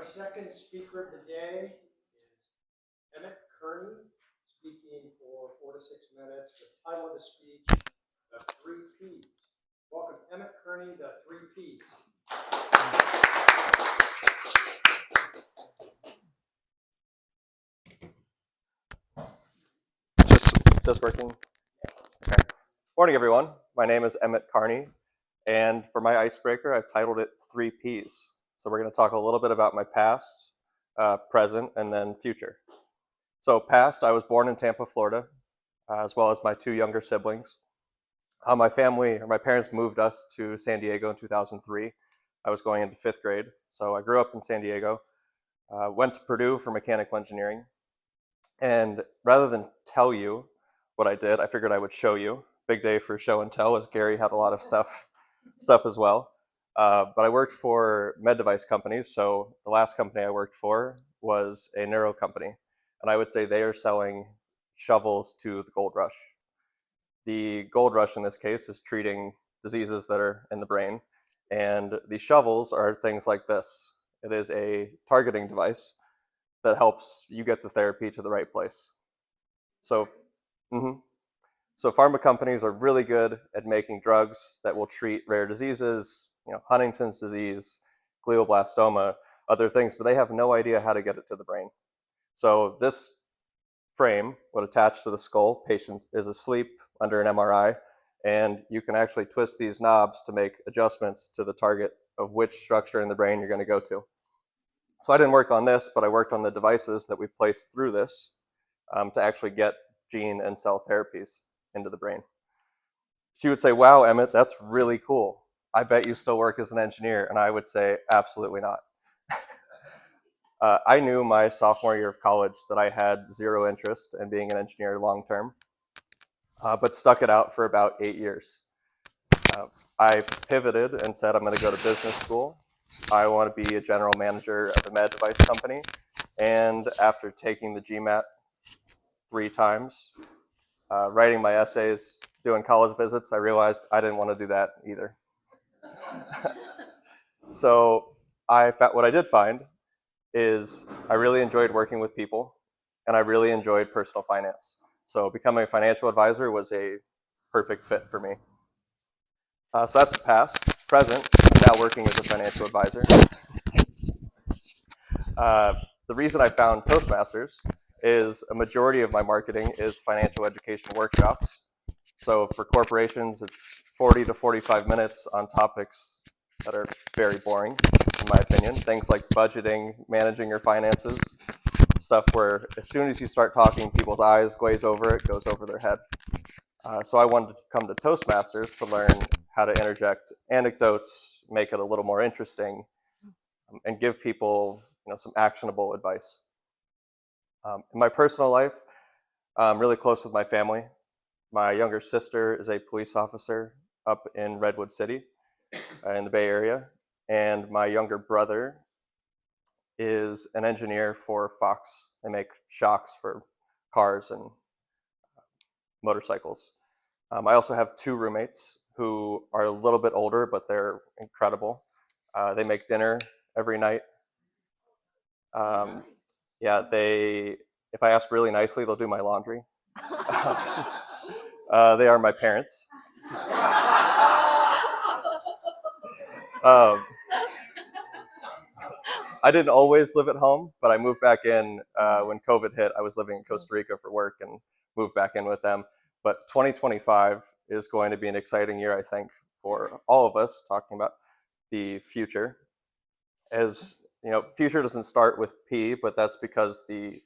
Our second speaker of the day is Emmett Kearney, speaking for 4 to 6 minutes. The title of the speech, The Three Ps. Welcome, Emmett Kearney, The Three Ps. Is this working? Okay. Morning, everyone. My name is Emmett Kearney, and for my icebreaker, I've titled it 3 Ps. So we're going to talk a little bit about my past, present, and then future. So past, I was born in Tampa, Florida, as well as my 2 younger siblings. My parents moved us to San Diego in 2003. I was going into 5th grade, so I grew up in San Diego, went to Purdue for mechanical engineering, and rather than tell you what I did, I figured I would show you. Big day for show and tell, as Gary had a lot of stuff as well. But I worked for med device companies, so the last company I worked for was a neuro company, and I would say they are selling shovels to the gold rush. The gold rush in this case is treating diseases that are in the brain, and the shovels are things like this. It is a targeting device that helps you get the therapy to the right place. So, So pharma companies are really good at making drugs that will treat rare diseases, Huntington's disease, glioblastoma, other things, but they have no idea how to get it to the brain. So this frame would attach to the skull. Patient is asleep under an MRI, and you can actually twist these knobs to make adjustments to the target of which structure in the brain you're going to go to. So I didn't work on this, but I worked on the devices that we placed through this to actually get gene and cell therapies into the brain. So you would say, wow, Emmett, that's really cool. I bet you still work as an engineer. And I would say, absolutely not. I knew my sophomore year of college that I had zero interest in being an engineer long term, but stuck it out for about 8 years. I pivoted and said, I'm going to go to business school. I want to be a general manager of a med device company. And after taking the GMAT 3 times, writing my essays, doing college visits, I realized I didn't want to do that either. So what I did find is I really enjoyed working with people, and I really enjoyed personal finance. So becoming a financial advisor was a perfect fit for me. So that's the past. Present, now working as a financial advisor. The reason I found Toastmasters is a majority of my marketing is financial education workshops. So for corporations, it's 40 to 45 minutes on topics that are very boring, in my opinion. Things like budgeting, managing your finances, stuff where as soon as you start talking, people's eyes glaze over, it goes over their head. So I wanted to come to Toastmasters to learn how to interject anecdotes, make it a little more interesting, and give people some actionable advice. In my personal life, I'm really close with my family. My younger sister is a police officer up in Redwood City in the Bay Area, and my younger brother is an engineer for Fox. They make shocks for cars and motorcycles. I also have 2 roommates who are a little bit older, but they're incredible. They make dinner every night. If I ask really nicely, they'll do my laundry. They are my parents. I didn't always live at home, but I moved back in when COVID hit. I was living in Costa Rica for work and moved back in with them. But 2025 is going to be an exciting year, I think, for all of us, talking about the future. As future doesn't start with P, but that's because the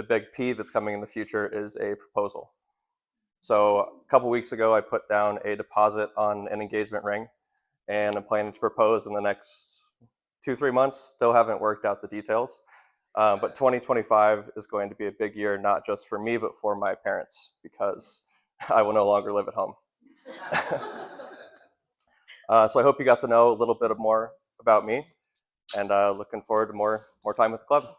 big P that's coming in the future is a proposal. So a couple weeks ago, I put down a deposit on an engagement ring, and I'm planning to propose in the next 2-3 months. Still haven't worked out the details, but 2025 is going to be a big year, not just for me, but for my parents, because I will no longer live at home. So I hope you got to know a little bit more about me, and looking forward to more time with the club.